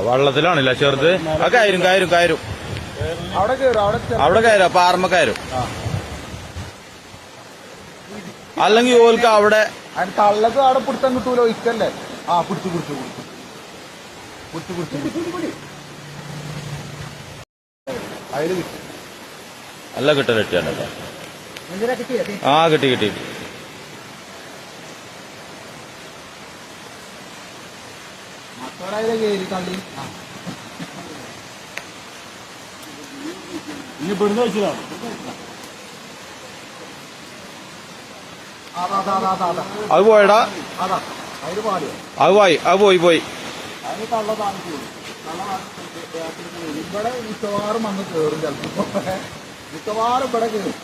വെള്ളത്തിലാണല്ലേ ചെറുത്? ആ കയറും കയറും കയറും അവിടെ കയറും പാറമ്മ കയറും. അല്ലെങ്കിൽ ഓൽക്ക് അവിടെ തള്ളക്ക് അവിടെ പിടുത്തം കിട്ടൂലോ ഇക്കല്ലേ. ആ പിടിച്ചു പിടിച്ചു പിടിച്ചു പിടിച്ചു പിടിച്ചു അതില് കിട്ടി. നല്ല കിട്ടലിട്ടാണ്. ആ കിട്ടി കിട്ടി. മറ്റൊരായിരം കയറി തള്ളി. ഇനി ഇവിടുന്ന് വെച്ചതാണ്. അത് പോയടാ. അതാ അതിന് പാടിയോ? അത് പോയി പോയി. അതിന് തള്ള താമസിച്ചു. ഇവിടെ മിക്കവാറും വന്ന് കയറും ചിലപ്പോ. മിക്കവാറും ഇവിടെ കയറും.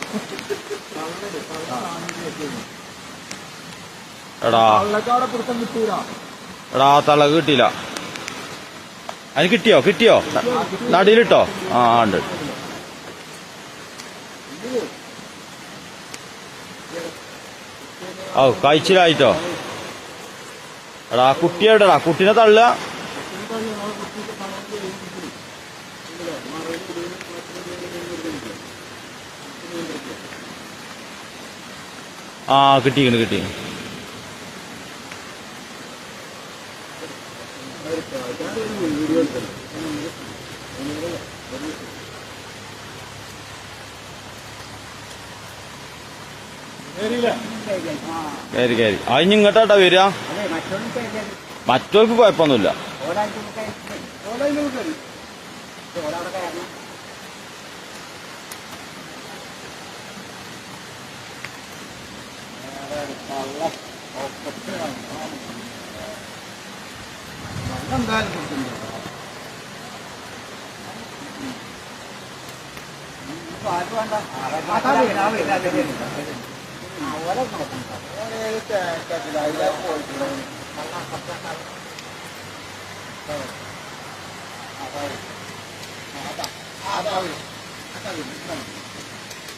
എടാ തള്ളക്കാടെ പിടുത്തം കിട്ടൂല. എടാ തള്ളക്ക് കിട്ടിയില്ല. അതിന് കിട്ടിയോ നടിയിലിട്ടോ? ആ ഉണ്ട്. ഓ കഴിച്ചിലായിട്ടോ. എടാ കുട്ടി എവിടെടാ? കുട്ടീനെ തള്ള. ആ കിട്ടി. കയറി അതിന് ഇങ്ങോട്ടാ വരിക. മറ്റവർക്ക് കുഴപ്പമൊന്നുമില്ല.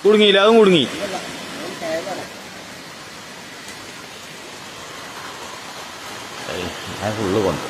കുടുങ്ങിയില്ല? അതും കുടുങ്ങി. ഞാൻ ഫുള്ള് കൊണ്ട്